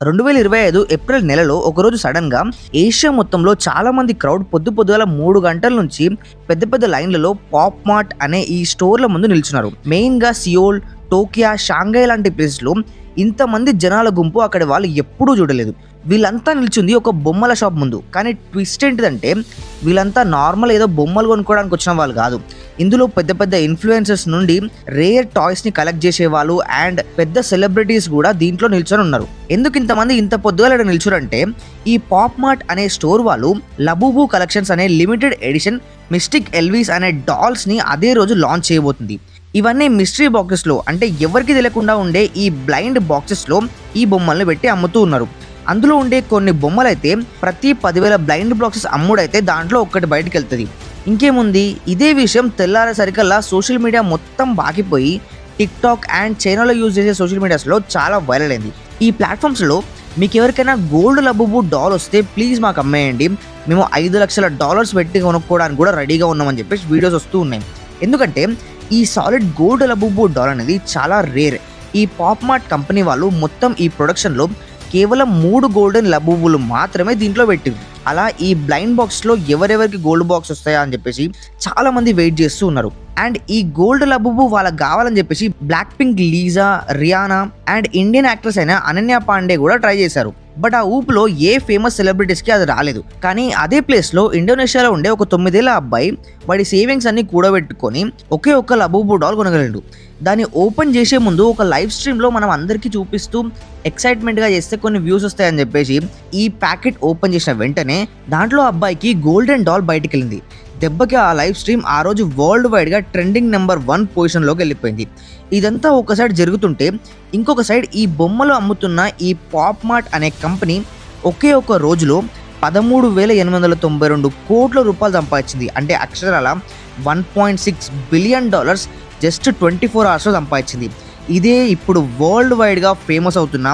2025 April నెలలో ఒకరోజు సడన్గా ఏషియా మొత్తంలో చాలా మంది క్రౌడ్ పొద్దుగాల 3 గంటల నుంచి పెద్ద పెద్ద లైన్లలో పాప్ మార్ట్ అనే ఈ స్టోర్ల ముందు నిల్చున్నారు. మెయిన్గా సియోల్, టోకియో, షాంఘై లాంటి ప్లేస్లో ఇంతమంది జనాల గుంపు అక్కడ వాళ్ళు ఎప్పుడూ చూడలేదు. వీళ్ళంతా నిల్చుంది ఒక బొమ్మల షాప్ ముందు. కానీ ట్విస్ట్ ఏంటిదంటే వీళ్ళంతా నార్మల్ ఏదో బొమ్మలు కొనుక్కోవడానికి వచ్చిన వాళ్ళు కాదు. ఇందులో పెద్ద పెద్ద ఇన్ఫ్లుయెన్సర్స్ నుండి రేర్ టాయ్స్ని కలెక్ట్ చేసేవాళ్ళు అండ్ పెద్ద సెలబ్రిటీస్ కూడా దీంట్లో నిల్చొని ఉన్నారు. ఎందుకు ఇంతమంది ఇంత పొద్దుగా నిల్చురంటే ఈ పాప్ మార్ట్ అనే స్టోర్ వాళ్ళు లబూబు కలెక్షన్స్ అనే లిమిటెడ్ ఎడిషన్ మిస్టిక్ ఎల్విస్ అనే డాల్స్ని అదే రోజు లాంచ్ చేయబోతుంది. ఇవన్నీ మిస్టరీ బాక్సెస్లో అంటే ఎవరికి తెలియకుండా ఉండే ఈ బ్లైండ్ బాక్సెస్లో ఈ బొమ్మల్ని పెట్టి అమ్ముతూ ఉన్నారు. అందులో ఉండే కొన్ని బొమ్మలు అయితే ప్రతి 10,000 బ్లైండ్ బాక్సెస్ అమ్ముడైతే దాంట్లో ఒక్కటి బయటకు వెళ్తుంది. ఇంకేముంది, ఇదే విషయం తెల్లారేసరికల్లా సోషల్ మీడియా మొత్తం బాకిపోయి టిక్ టాక్ అండ్ చైనాలో యూజ్ చేసే సోషల్ మీడియాస్లో చాలా వైరల్ అయింది. ఈ ప్లాట్ఫామ్స్లో మీకు ఎవరికైనా గోల్డ్ లబూబు డాల్ వస్తే ప్లీజ్ మాకు అమ్మేయండి, మేము $5,00,000 పెట్టి కొనుక్కోవడానికి కూడా రెడీగా ఉన్నామని చెప్పేసి వీడియోస్ వస్తూ ఉన్నాయి. ఎందుకంటే ఈ సాలిడ్ గోల్డ్ లబూబు డాల్ అనేది చాలా రేర్. ఈ పాప్ మార్ట్ కంపెనీ వాళ్ళు మొత్తం ఈ ప్రొడక్షన్లో కేవలం 3 గోల్డెన్ లబూబులు మాత్రమే దీంట్లో పెట్టింది. అలా ఈ బ్లైండ్ బాక్స్లో ఎవరెవరికి గోల్డ్ బాక్స్ వస్తాయా అని చెప్పేసి చాలా మంది వెయిట్ చేస్తూ ఉన్నారు. అండ్ ఈ గోల్డ్ లబూబు వాళ్ళకి కావాలని చెప్పేసి Blackpink Lisa, Rihanna and Indian actress అయిన అనన్య పాండే కూడా ట్రై చేశారు. బట్ ఆ ఊపులో ఏ ఫేమస్ సెలబ్రిటీస్కి అది రాలేదు. కానీ అదే ప్లేస్లో ఇండోనేషియాలో ఉండే ఒక 9 ఏళ్ల అబ్బాయి వాడి సేవింగ్స్ అన్ని కూడబెట్టుకొని ఒకే ఒక్క లబూబు డాల్ కొనగలడు. దాన్ని ఓపెన్ చేసే ముందు ఒక లైవ్ స్ట్రీమ్లో మనం అందరికీ చూపిస్తూ ఎక్సైట్మెంట్గా చేస్తే కొన్ని వ్యూస్ వస్తాయని చెప్పేసి ఈ ప్యాకెట్ ఓపెన్ చేసిన వెంటనే దాంట్లో అబ్బాయికి గోల్డెన్ డాల్ బయటికి వెళ్ళింది. దెబ్బకి ఆ లైవ్ స్ట్రీమ్ ఆ రోజు వరల్డ్ వైడ్గా ట్రెండింగ్ నెంబర్ 1 పొజిషన్లోకి వెళ్ళిపోయింది. ఇదంతా ఒక సైడ్ జరుగుతుంటే ఇంకొక సైడ్ ఈ బొమ్మలు అమ్ముతున్న ఈ పాప్ మార్ట్ అనే కంపెనీ ఒకే ఒక రోజులో $13,892 కోట్ల సంపాదించింది. అంటే అక్షరాల $1.6 బిలియన్ జస్ట్ 24 అవర్స్లో సంపాదించింది. ఇదే ఇప్పుడు వరల్డ్ వైడ్గా ఫేమస్ అవుతున్న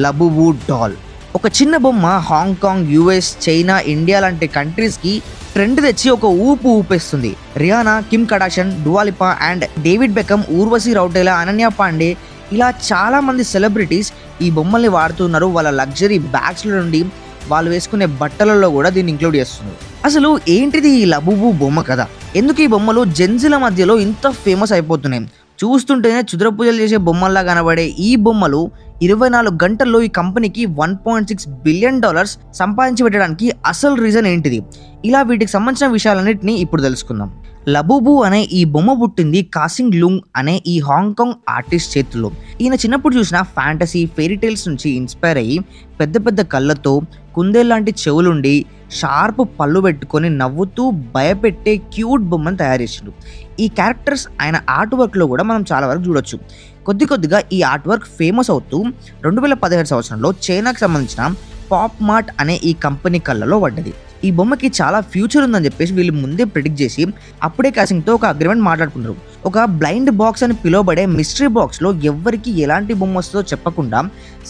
లబూబు డాల్. ఒక చిన్న బొమ్మ హాంకాంగ్, యుఎస్, చైనా, ఇండియా లాంటి కంట్రీస్కి ట్రెండ్ తెచ్చి ఒక ఊపేస్తుంది. Rihanna, Kim Kardashian, Dua Lipa and David Beckham, Urvashi Rautela, Ananya Panday ఇలా చాలా మంది సెలబ్రిటీస్ ఈ బొమ్మల్ని వాడుతున్నారు. వాళ్ళ లగ్జరీ బ్యాగ్స్ల నుండి వాళ్ళు వేసుకునే బట్టలలో కూడా దీన్ని ఇంక్లూడ్ చేస్తున్నారు. అసలు ఏంటిది ఈ లబూబు బొమ్మ కదా? ఎందుకు ఈ బొమ్మలు జెన్జీల మధ్యలో ఇంత ఫేమస్ అయిపోతున్నాయి? చూస్తుంటేనే చుద్ర పూజలు చేసే బొమ్మల్లా కనబడే ఈ బొమ్మలు 24 గంటల్లో ఈ కంపెనీకి $1.6 బిలియన్ సంపాదించి పెట్టడానికి అసలు రీజన్ ఏంటిది? ఇలా వీటికి సంబంధించిన విషయాలన్నింటినీ ఇప్పుడు తెలుసుకుందాం. లబూబు అనే ఈ బొమ్మ పుట్టింది కాసింగ్ లూంగ్ అనే ఈ హాంకాంగ్ ఆర్టిస్ట్ చేతుల్లో. ఈయన చిన్నప్పుడు చూసిన ఫ్యాంటసీ, ఫెయిరీ టైల్స్ నుంచి ఇన్స్పైర్ అయ్యి పెద్ద పెద్ద కళ్ళతో, కుందేలాంటి చెవులుండి, షార్ప్ పళ్ళు పెట్టుకొని నవ్వుతూ భయపెట్టే క్యూట్ బొమ్మను తయారు చేసిండు. ఈ క్యారెక్టర్స్ ఆయన ఆర్ట్ వర్క్లో కూడా మనం చాలా వరకు చూడొచ్చు. కొద్దిగా ఈ ఆర్ట్ వర్క్ ఫేమస్ అవుతూ 2017 సంవత్సరంలో చైనాకు సంబంధించిన పాప్ మార్ట్ అనే ఈ కంపెనీ కళ్ళలో పడ్డది. ఈ బొమ్మకి చాలా ఫ్యూచర్ ఉందని చెప్పేసి వీళ్ళు ముందే ప్రిడిక్ట్ చేసి అప్పుడే కాసింగ్తో ఒక అగ్రిమెంట్ మాట్లాడుకున్నారు. ఒక బ్లైండ్ బాక్స్ అని పిలువబడే మిస్టరీ బాక్స్లో ఎవరికి ఎలాంటి బొమ్మ వస్తుందో చెప్పకుండా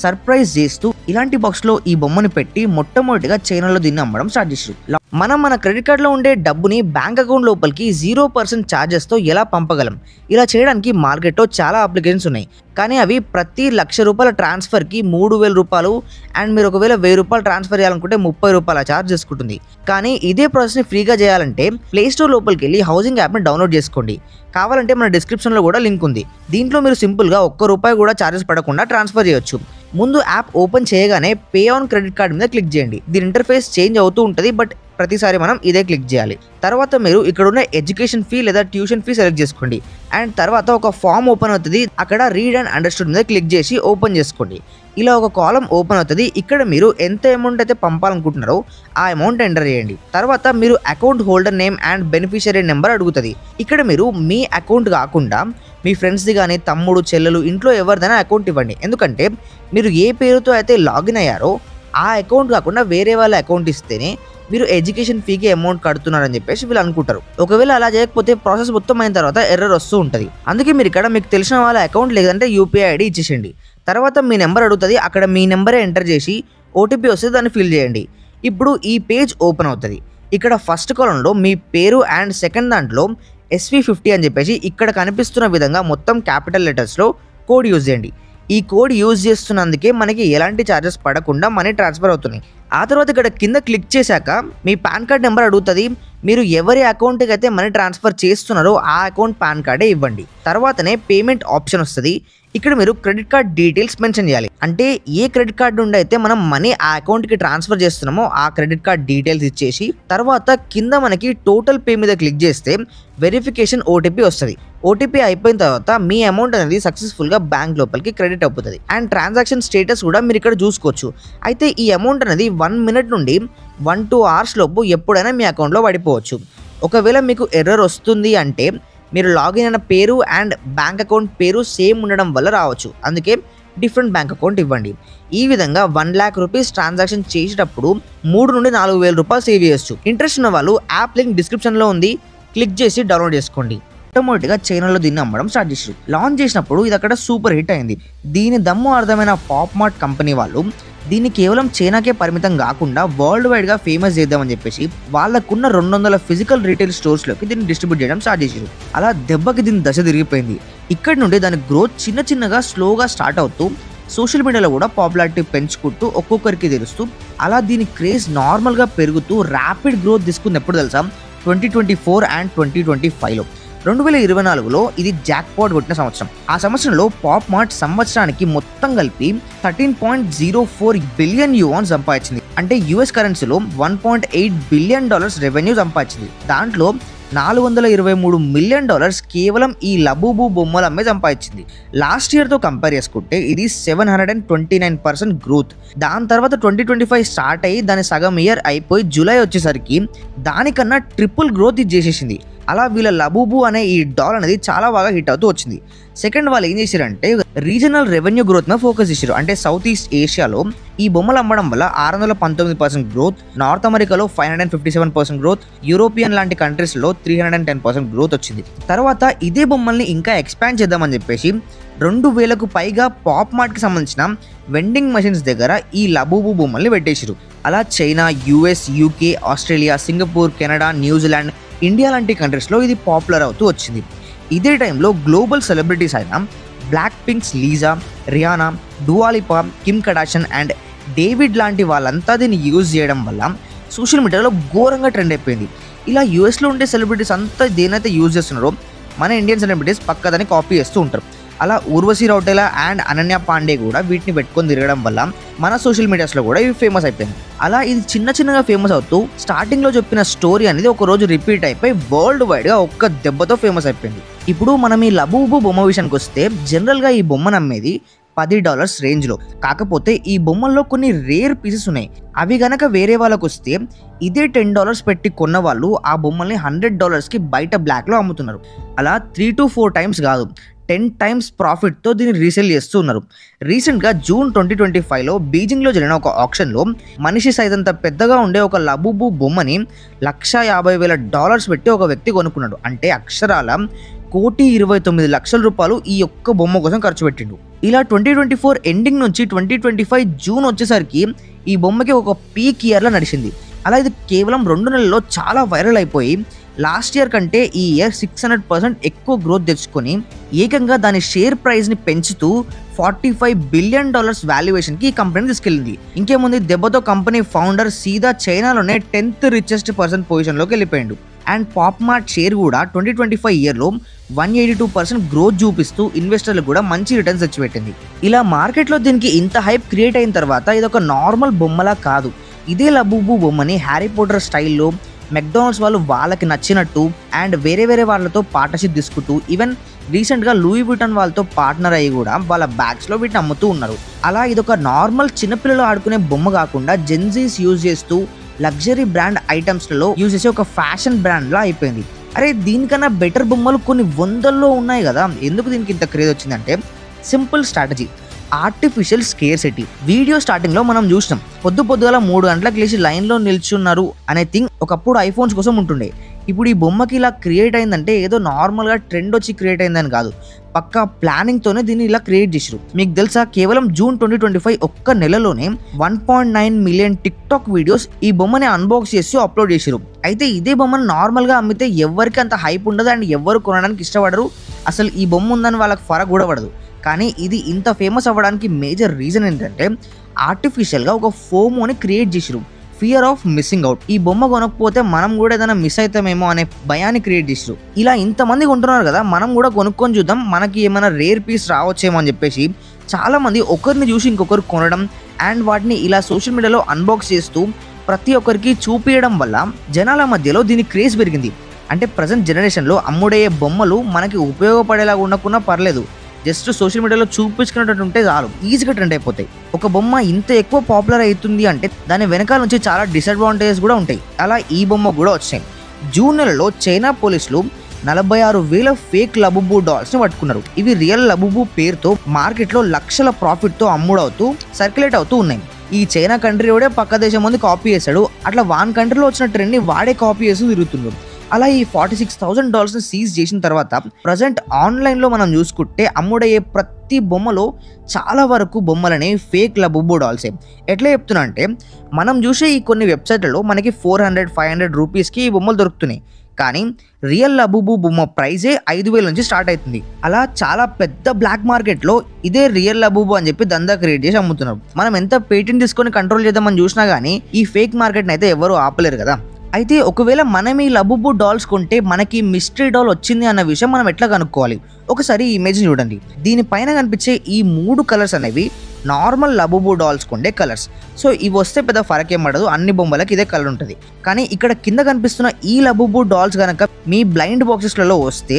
సర్ప్రైజ్ చేస్తూ ఇలాంటి బాక్స్లో ఈ బొమ్మని పెట్టి మొట్టమొదటిగా చైనాలో దీన్ని అమ్మడం స్టార్ట్ చేశారు. మనం మన క్రెడిట్ కార్డులో ఉండే డబ్బుని బ్యాంక్ అకౌంట్ లోపలికి 0% ఛార్జెస్తో ఎలా పంపగలం? ఇలా చేయడానికి మార్కెట్లో చాలా అప్లికేషన్స్ ఉన్నాయి. కానీ అవి ప్రతి ₹1,00,000 ట్రాన్స్ఫర్కి $3,000 అండ్ మీరు ఒకవేళ ₹1,000 ట్రాన్స్ఫర్ చేయాలనుకుంటే ₹30 ఛార్జ్ చేసుకుంటుంది. కానీ ఇదే ప్రాసెస్ని ఫ్రీగా చేయాలంటే ప్లే స్టోర్ లోపలికి వెళ్ళి హౌసింగ్ యాప్ని డౌన్లోడ్ చేసుకోండి. కావాలంటే మన డిస్క్రిప్షన్లో కూడా లింక్ ఉంది. దీంట్లో మీరు సింపుల్గా ₹1 కూడా ఛార్జెస్ పడకుండా ట్రాన్స్ఫర్ చేయొచ్చు. ముందు యాప్ ఓపెన్ చేయగానే పే ఆన్ క్రెడిట్ కార్డ్ మీద క్లిక్ చేయండి. దీని ఇంటర్ఫేస్ చేంజ్ అవుతూ ఉంటుంది, బట్ ప్రతిసారి మనం ఇదే క్లిక్ చేయాలి. తర్వాత మీరు ఇక్కడ ఉన్న ఎడ్యుకేషన్ ఫీ లేదా ట్యూషన్ ఫీ సెలెక్ట్ చేసుకోండి. అండ్ తర్వాత ఒక ఫామ్ ఓపెన్ అవుతుంది. అక్కడ రీడ్ అండ్ అండర్స్టూడ్ మీద క్లిక్ చేసి ఓపెన్ చేసుకోండి. ఇలా ఒక కాలం ఓపెన్ అవుతుంది. ఇక్కడ మీరు ఎంత అమౌంట్ అయితే పంపాలనుకుంటున్నారో ఆ అమౌంట్ ఎంటర్ చేయండి. తర్వాత మీరు account holder name and beneficiary number అడుగుతుంది. ఇక్కడ మీరు మీ అకౌంట్ కాకుండా మీ ఫ్రెండ్స్ది కానీ, తమ్ముడు, చెల్లెలు, ఇంట్లో ఎవరిదైనా అకౌంట్ ఇవ్వండి. ఎందుకంటే మీరు ఏ పేరుతో అయితే లాగిన్ అయ్యారో ఆ అకౌంట్ కాకుండా వేరే వాళ్ళ అకౌంట్ ఇస్తేనే మీరు ఎడ్యుకేషన్ ఫీకి అమౌంట్ కడుతున్నారని చెప్పేసి వీళ్ళు అనుకుంటారు. ఒకవేళ అలా చేయకపోతే ప్రాసెస్ మొత్తం అయిన తర్వాత ఎర్రర్ వస్తూ ఉంటుంది. అందుకే మీరు ఇక్కడ మీకు తెలిసిన వాళ్ళ అకౌంట్ లేదంటే యూపీఐ ఐడి ఇచ్చేసేయండి. తర్వాత మీ నెంబర్ అడుగుతుంది. అక్కడ మీ నెంబరే ఎంటర్ చేసి ఓటీపీ వస్తే దాన్ని ఫిల్ చేయండి. ఇప్పుడు ఈ పేజ్ ఓపెన్ అవుతుంది. ఇక్కడ ఫస్ట్ కాలంలో మీ పేరు అండ్ సెకండ్ దాంట్లో SV50 అని చెప్పేసి ఇక్కడ కనిపిస్తున్న విధంగా మొత్తం క్యాపిటల్ లెటర్స్లో కోడ్ యూజ్ చేయండి. ఈ కోడ్ యూజ్ చేస్తున్నందుకే మనకి ఎలాంటి ఛార్జెస్ పడకుండా మనీ ట్రాన్స్ఫర్ అవుతున్నాయి. ఆ తర్వాత ఇక్కడ కింద క్లిక్ చేశాక మీ పాన్ కార్డ్ నెంబర్ అడుగుతుంది. మీరు ఎవరి అకౌంట్కి అయితే మనీ ట్రాన్స్ఫర్ చేస్తున్నారో ఆ అకౌంట్ పాన్ కార్డే ఇవ్వండి. తర్వాతనే పేమెంట్ ఆప్షన్ వస్తుంది. ఇక్కడ మీరు క్రెడిట్ కార్డ్ డీటెయిల్స్ మెన్షన్ చేయాలి. అంటే ఏ క్రెడిట్ కార్డు నుండి అయితే మనం మనీ ఆ అకౌంట్కి ట్రాన్స్ఫర్ చేస్తున్నామో ఆ క్రెడిట్ కార్డ్ డీటెయిల్స్ ఇచ్చేసి తర్వాత కింద మనకి టోటల్ పే మీద క్లిక్ చేస్తే వెరిఫికేషన్ ఓటీపీ వస్తుంది. ఓటీపీ అయిపోయిన తర్వాత మీ అమౌంట్ అనేది సక్సెస్ఫుల్గా బ్యాంక్ లోపలికి క్రెడిట్ అవుతుంది. అండ్ ట్రాన్సాక్షన్ స్టేటస్ కూడా మీరు ఇక్కడ చూసుకోవచ్చు. అయితే ఈ అమౌంట్ అనేది 1 minute నుండి 1-2 hours లోపు ఎప్పుడైనా మీ అకౌంట్లో పడిపోవచ్చు. ఒకవేళ మీకు ఎర్రర్ వస్తుంది అంటే మీరు లాగిన్ అయిన పేరు అండ్ బ్యాంక్ అకౌంట్ పేరు సేమ్ ఉండడం వల్ల రావచ్చు. అందుకే డిఫరెంట్ బ్యాంక్ అకౌంట్ ఇవ్వండి. ఈ విధంగా 1 lakh rupees ట్రాన్సాక్షన్ చేసేటప్పుడు 3 నుండి 4,000 రూపాయలు సేవ్ చేయొచ్చు. ఇంట్రెస్ట్ ఉన్న వాళ్ళు యాప్ లింక్ డిస్క్రిప్షన్లో ఉంది, క్లిక్ చేసి డౌన్లోడ్ చేసుకోండి. ఆటోమేటిక్గా చైనాలో దీన్ని అమ్మడం స్టార్ట్ చేశారు. లాంచ్ చేసినప్పుడు ఇది అక్కడ సూపర్ హిట్ అయింది. దీని దమ్ము అర్థమైన పాప్ మార్ట్ కంపెనీ వాళ్ళు దీన్ని కేవలం చైనాకే పరిమితం కాకుండా వరల్డ్ వైడ్గా ఫేమస్ చేద్దామని చెప్పేసి వాళ్ళకున్న 200 ఫిజికల్ రీటైల్ స్టోర్స్లోకి దీన్ని డిస్ట్రిబ్యూట్ చేయడం స్టార్ట్ చేశారు. అలా దెబ్బకి దీని దశ తిరిగిపోయింది. ఇక్కడ నుండి దాని గ్రోత్ చిన్నగా స్లోగా స్టార్ట్ అవుతూ సోషల్ మీడియాలో కూడా పాపులారిటీ పెంచుకుంటూ ఒక్కొక్కరికి తెలుస్తూ అలా దీని క్రేజ్ నార్మల్గా పెరుగుతూ ర్యాపిడ్ గ్రోత్ తీసుకుంది. ఎప్పుడు తెలుసా? 2024 and 2025లో. 2024లో ఇది జాక్పాట్ కొట్టిన సంవత్సరం. ఆ సంవత్సరంలో పాప్ మార్ట్ సంవత్సరానికి మొత్తం కలిపి $13.04 బిలియన్ సంపాదించింది. అంటే యుఎస్ కరెన్సీలో $1.8 బిలియన్ రెవెన్యూ సంపాదించింది. దాంట్లో $423 మిలియన్ కేవలం ఈ లబూబు బొమ్మల అమ్మే సంపాదించింది. లాస్ట్ ఇయర్తో కంపేర్ చేసుకుంటే ఇది 729% గ్రోత్. దాని తర్వాత 2025 స్టార్ట్ అయ్యి దాని సగం ఇయర్ అయిపోయి జూలై వచ్చేసరికి దానికన్నా ట్రిపుల్ గ్రోత్ ఇది చేసేసింది. అలా వీళ్ళ లబూబు అనే ఈ డాల్ అనేది చాలా బాగా హిట్ అవుతూ వచ్చింది. సెకండ్ వాళ్ళు ఏం చేశారంటే రీజనల్ రెవెన్యూ గ్రోత్ మీద ఫోకస్ చేశారు. అంటే సౌత్ ఈస్ట్ ఏషియాలో ఈ బొమ్మలు అమ్మడం వల్ల 619% గ్రోత్, నార్త్ అమెరికాలో 557% గ్రోత్, యూరోపియన్ లాంటి కంట్రీస్లో 310% గ్రోత్ వచ్చింది. తర్వాత ఇదే బొమ్మల్ని ఇంకా ఎక్స్పాండ్ చేద్దామని చెప్పేసి 2,000కు పైగా పాప్ మార్ట్కి సంబంధించిన వెండింగ్ మెషిన్స్ దగ్గర ఈ లబూబు బొమ్మల్ని పెట్టేశారు. అలా China, US, UK, Australia, Singapore, Canada, New Zealand, India లాంటి కంట్రీస్లో ఇది పాపులర్ అవుతూ వచ్చింది. ఇదే టైంలో గ్లోబల్ సెలబ్రిటీస్ అయిన Blackpink's Lisa, Rihanna, Dua Lipa, Kim Kardashian and David లాంటి వాళ్ళంతా దీన్ని యూజ్ చేయడం వల్ల సోషల్ మీడియాలో ఘోరంగా ట్రెండ్ అయిపోయింది. ఇలా యూఎస్లో ఉండే సెలబ్రిటీస్ అంతా దేనైతే యూజ్ చేస్తున్నారో మన ఇండియన్ సెలబ్రిటీస్ పక్కదాన్ని కాపీ చేస్తూ ఉంటారు. అలా ఊర్వశి రౌటేలా అండ్ అనన్య పాండే కూడా వీటిని పెట్టుకొని తిరగడం వల్ల మన సోషల్ మీడియాస్లో కూడా ఇవి ఫేమస్ అయిపోయింది. అలా ఇది చిన్నగా ఫేమస్ అవుతూ స్టార్టింగ్లో చెప్పిన స్టోరీ అనేది ఒక రోజు రిపీట్ అయిపోయి వరల్డ్ వైడ్గా ఒక్క దెబ్బతో ఫేమస్ అయిపోయింది. ఇప్పుడు మనం ఈ లబూబు బొమ్మ విషయానికి వస్తే జనరల్గా ఈ బొమ్మను అమ్మేది $10 రేంజ్లో. కాకపోతే ఈ బొమ్మల్లో కొన్ని రేర్ పీసెస్ ఉన్నాయి. అవి గనక వేరే వాళ్ళకు వస్తే ఇదే $10 పెట్టి కొన్న వాళ్ళు ఆ బొమ్మల్ని $100కి బయట బ్లాక్లో అమ్ముతున్నారు. అలా 3 to 4 times కాదు, 10 times ప్రాఫిట్తో దీన్ని రీసేల్ చేస్తూ ఉన్నారు. రీసెంట్గా జూన్ 2025లో బీజింగ్లో జరిగిన ఒక ఆప్షన్లో మనిషి సైజ్ అంత పెద్దగా ఉండే ఒక లబూబు బొమ్మని $150,000 పెట్టి ఒక వ్యక్తి కొనుక్కున్నాడు. అంటే అక్షరాల $1,29,00,000 ఈ ఒక్క బొమ్మ కోసం ఖర్చు పెట్టిండు. ఇలా 2024 ఎండింగ్ నుంచి 2025 జూన్ వచ్చేసరికి ఈ బొమ్మకి ఒక పీక్ ఇయర్లో నడిచింది. అలా ఇది కేవలం 2 నెలల్లో చాలా వైరల్ అయిపోయి లాస్ట్ ఇయర్ కంటే ఈ ఇయర్ 600% ఎక్కువ గ్రోత్ తెచ్చుకొని ఏకంగా దాని షేర్ ప్రైస్ని పెంచుతూ $45 బిలియన్ వాల్యుయేషన్కి ఈ కంపెనీ తీసుకెళ్ళింది. ఇంకేముంది, దెబ్బతో కంపెనీ ఫౌండర్ సీదా చైనాలోనే 10th richest person పొజిషన్లోకి వెళ్ళిపోయాడు. అండ్ పాప్ మార్ట్ షేర్ కూడా 2025 ఇయర్లో 182% గ్రోత్ చూపిస్తూ ఇన్వెస్టర్లకు కూడా మంచి రిటర్న్స్ తెచ్చిపెట్టింది. ఇలా మార్కెట్లో దీనికి ఇంత హైప్ క్రియేట్ అయిన తర్వాత ఇది ఒక నార్మల్ బొమ్మలా కాదు. ఇదే లబూబు బొమ్మని హ్యారీ పోటర్ స్టైల్లో మెక్డానల్డ్స్ వాళ్ళు వాళ్ళకి నచ్చినట్టు అండ్ వేరే వాళ్ళతో పార్ట్నర్షిప్ తీసుకుంటూ ఈవెన్ రీసెంట్గా లూయి విటాన్ వాళ్ళతో పార్ట్నర్ అయ్యి కూడా వాళ్ళ బ్యాగ్స్లో వీటిని అమ్ముతూ ఉన్నారు. అలా ఇదొక నార్మల్ చిన్నపిల్లలు ఆడుకునే బొమ్మ కాకుండా జెన్జీస్ యూజ్ చేస్తూ లగ్జరీ బ్రాండ్ ఐటమ్స్లలో యూజ్ చేసే ఒక ఫ్యాషన్ బ్రాండ్లా అయిపోయింది. అరే దీనికన్నా బెటర్ బొమ్మలు కొన్ని వందల్లో ఉన్నాయి కదా, ఎందుకు దీనికి ఇంత క్రేజ్ వచ్చిందంటే simple strategy, artificial scarcity. Video స్టార్టింగ్లో మనం చూసినాం, పొద్దుగాల 3 గంటలకు లేచి లైన్లో నిల్చున్నారు అనే థింగ్ ఒకప్పుడు ఐఫోన్స్ కోసం ఉంటుండే. ఇప్పుడు ఈ బొమ్మకి ఇలా క్రియేట్ అయిందంటే ఏదో నార్మల్గా ట్రెండ్ వచ్చి క్రియేట్ అయిందని కాదు, పక్కా ప్లానింగ్తోనే దీన్ని ఇలా క్రియేట్ చేసారు. మీకు తెలుసా, కేవలం జూన్ 2025 ఒక్క నెలలోనే 1.9 మిలియన్ టిక్టాక్ వీడియోస్ ఈ బొమ్మని అన్బాక్స్ చేసి అప్లోడ్ చేసారు. అయితే ఇదే బొమ్మను నార్మల్గా అమ్మితే ఎవరికి అంత హైప్ ఉండదు అండ్ ఎవరు కొనడానికి ఇష్టపడరు. అసలు ఈ బొమ్మ ఉందని వాళ్ళకి ఫరక్ కూడా పడదు. కానీ ఇది ఇంత ఫేమస్ అవ్వడానికి మేజర్ రీజన్ ఏంటంటే ఆర్టిఫిషియల్గా ఒక ఫోమోని క్రియేట్ చేసిరు. Fear of missing out. ఈ బొమ్మ కొనకపోతే మనం కూడా ఏదైనా మిస్ అవుతామేమో అనే భయాన్ని క్రియేట్ చేసారు. ఇలా ఇంతమంది కొంటున్నారు కదా, మనం కూడా కొనుక్కొని చూద్దాం, మనకి ఏమైనా రేర్ పీస్ రావచ్చేమో అని చెప్పేసి చాలామంది ఒకరిని చూసి ఇంకొకరు కొనడం అండ్ వాటిని ఇలా సోషల్ మీడియాలో అన్బాక్స్ చేస్తూ ప్రతి ఒక్కరికి చూపించడం వల్ల జనాల మధ్యలో దీని క్రేజ్ పెరిగింది. అంటే ప్రజెంట్ జనరేషన్లో అమ్ముడయ్యే బొమ్మలు మనకి ఉపయోగపడేలాగా ఉండకున్నా పర్లేదు, జస్ట్ సోషల్ మీడియాలో చూపించుకున్నట్టు ఉంటే చాలు, ఈజీగా ట్రెండ్ అయిపోతాయి. ఒక బొమ్మ ఇంత ఎక్కువ పాపులర్ అవుతుంది అంటే దాని వెనకాల నుంచి చాలా డిసడ్వాంటేజెస్ కూడా ఉంటాయి. అలా ఈ బొమ్మ కూడా వచ్చాయి. జూన్ నెలలో చైనా పోలీసులు 46,000 ఫేక్ లబుబు డాల్స్ని పట్టుకున్నారు. ఇవి రియల్ లబుబు పేరుతో మార్కెట్లో లక్షల ప్రాఫిట్తో అమ్ముడవుతూ సర్క్యులేట్ అవుతూ ఉన్నాయి. ఈ చైనా కంట్రీ వాడే పక్క దేశం ముందు కాపీ చేశాడు, అట్లా వాన్ కంట్రీలో వచ్చిన ట్రెండ్ని వాడే కాపీ చేస్తూ తిరుగుతున్నారు. అలా ఈ $46,000 సీజ్ చేసిన తర్వాత ప్రజెంట్ ఆన్లైన్లో మనం చూసుకుంటే అమ్ముడయ్యే ప్రతి బొమ్మలో చాలా వరకు బొమ్మలని ఫేక్ లబుబు డాల్సే. ఎట్లా చెప్తున్నా అంటే మనం చూసే ఈ కొన్ని వెబ్సైట్లలో మనకి 400-500 రూపీస్కి ఈ బొమ్మలు దొరుకుతున్నాయి. కానీ రియల్ లబుబు బొమ్మ ప్రైజే 5,000 నుంచి స్టార్ట్ అవుతుంది. అలా చాలా పెద్ద బ్లాక్ మార్కెట్లో ఇదే రియల్ లబుబు అని చెప్పి దందా క్రియేట్ చేసి అమ్ముతున్నారు. మనం ఎంత పేటెంట్ తీసుకొని కంట్రోల్ చేద్దామని చూసినా కానీ ఈ ఫేక్ మార్కెట్ని అయితే ఎవరు ఆపలేరు కదా. అయితే ఒకవేళ మనం ఈ లబుబు డాల్స్ కొంటే మనకి మిస్టరీ డాల్ వచ్చింది అన్న విషయం మనం ఎట్లా కనుక్కోవాలి? ఒకసారి ఈ ఇమేజ్ చూడండి. దీనిపైన కనిపించే ఈ 3 కలర్స్ అనేవి నార్మల్ లబుబు డాల్స్ కొండే కలర్స్. సో ఇవి వస్తే పెద్ద ఫరక్ ఏం పడదు, అన్ని బొమ్మలకి ఇదే కలర్ ఉంటుంది. కానీ ఇక్కడ కింద కనిపిస్తున్న ఈ లబుబు డాల్స్ కనుక మీ బ్లైండ్ బాక్సెస్లలో వస్తే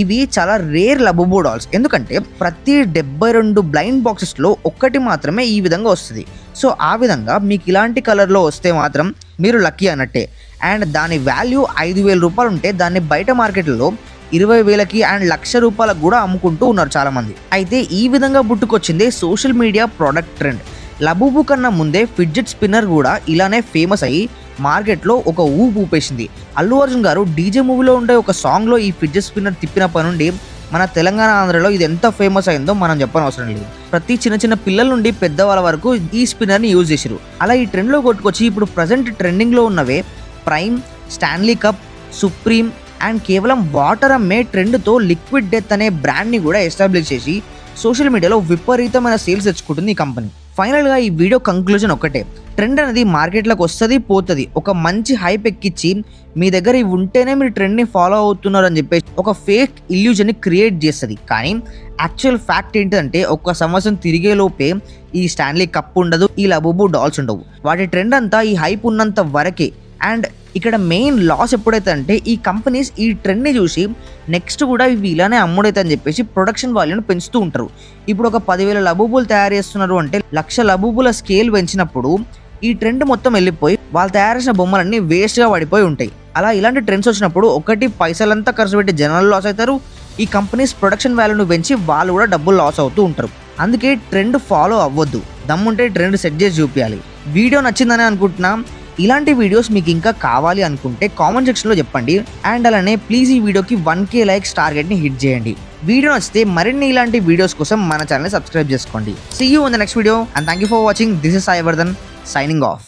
ఇవి చాలా రేర్ లబుబు డాల్స్. ఎందుకంటే ప్రతి 72 బ్లైండ్ బాక్సెస్లో ఒక్కటి మాత్రమే ఈ విధంగా వస్తుంది. సో ఆ విధంగా మీకు ఇలాంటి కలర్లో వస్తే మాత్రం మీరు లక్కీ అన్నట్టే. అండ్ దాని వాల్యూ 5,000 రూపాయలు ఉంటే దాన్ని బయట మార్కెట్లో 20,000కి అండ్ ₹1,00,000 కూడా అమ్ముకుంటూ ఉన్నారు చాలామంది. అయితే ఈ విధంగా పుట్టుకొచ్చిందే సోషల్ మీడియా ప్రోడక్ట్ ట్రెండ్. లబుబు కన్నా ముందే ఫిడ్జెట్ స్పిన్నర్ కూడా ఇలానే ఫేమస్ అయ్యి మార్కెట్లో ఒక ఊపు ఊపేసింది. అల్లు అర్జున్ గారు డీజే మూవీలో ఉండే ఒక సాంగ్లో ఈ ఫిడ్జెట్ స్పిన్నర్ తిప్పినప్పటి నుండి మన తెలంగాణ ఆంధ్రలో ఇది ఎంత ఫేమస్ అయిందో మనం చెప్పనవసరం లేదు. ప్రతి చిన్న పిల్లల నుండి పెద్దవాళ్ళ వరకు ఈ స్పిన్నర్ని యూజ్ చేసారు. అలా ఈ ట్రెండ్లో కొట్టుకొచ్చి ఇప్పుడు ప్రజెంట్ ట్రెండింగ్లో ఉన్నవే prime, Stanley cup, supreme and కేవలం వాటర్ అమ్మే ట్రెండ్తో లిక్విడ్ డెత్ అనే బ్రాండ్ని కూడా ఎస్టాబ్లిష్ చేసి సోషల్ మీడియాలో విపరీతమైన సేల్స్ తెచ్చుకుంటుంది ఈ కంపెనీ. ఫైనల్గా ఈ వీడియో కంక్లూజన్ ఒకటే, ట్రెండ్ అనేది మార్కెట్లోకి వస్తుంది పోతుంది. ఒక మంచి హైప్ ఎక్కించి మీ దగ్గర ఇవి ఉంటేనే మీరు ట్రెండ్ని ఫాలో అవుతున్నారు అని చెప్పేసి ఒక ఫేక్ ఇల్యూజన్ని క్రియేట్ చేస్తుంది. కానీ యాక్చువల్ ఫ్యాక్ట్ ఏంటంటే ఒక్క సంవత్సరం తిరిగే లోపే ఈ స్టాన్లీ కప్ ఉండదు, ఈ లబుబు డాల్స్ ఉండవు. వాటి ట్రెండ్ అంతా ఈ హైప్ ఉన్నంత వరకే. అండ్ ఇక్కడ మెయిన్ లాస్ ఎప్పుడైతే అంటే ఈ కంపెనీస్ ఈ ట్రెండ్ని చూసి నెక్స్ట్ కూడా ఇవి ఇలానే అమ్ముడైతే అని చెప్పేసి ప్రొడక్షన్ వాల్యూని పెంచుతూ ఉంటారు. ఇప్పుడు ఒక 10,000 లబుబులు తయారు చేస్తున్నారు అంటే 1,00,000 లబుబుల స్కేల్ పెంచినప్పుడు ఈ ట్రెండ్ మొత్తం వెళ్ళిపోయి వాళ్ళు తయారు చేసిన బొమ్మలన్నీ వేస్ట్గా పడిపోయి ఉంటాయి. అలా ఇలాంటి ట్రెండ్స్ వచ్చినప్పుడు ఒకటి పైసలంతా ఖర్చు పెట్టి జనాలు లాస్ అవుతారు, ఈ కంపెనీస్ ప్రొడక్షన్ వాల్యూను పెంచి వాళ్ళు కూడా డబ్బులు లాస్ అవుతూ ఉంటారు. అందుకే ట్రెండ్ ఫాలో అవ్వద్దు, దమ్ముంటే ట్రెండ్ సెట్ చేసి చూపించాలి. వీడియో నచ్చిందని అనుకుంటున్నా. ఇలాంటి వీడియోస్ మీకు ఇంకా కావాలి అనుకుంటే కామెంట్ సెక్షన్లో చెప్పండి. అండ్ అలానే ప్లీజ్ ఈ వీడియోకి 1K లైక్స్ టార్గెట్ని హిట్ చేయండి. వీడియో నచ్చితే మరిన్ని ఇలాంటి వీడియోస్ కోసం మన ఛానల్ని సబ్స్క్రైబ్ చేసుకోండి. See you in the next video and thank you for watching. This is Sai Vardhan signing of.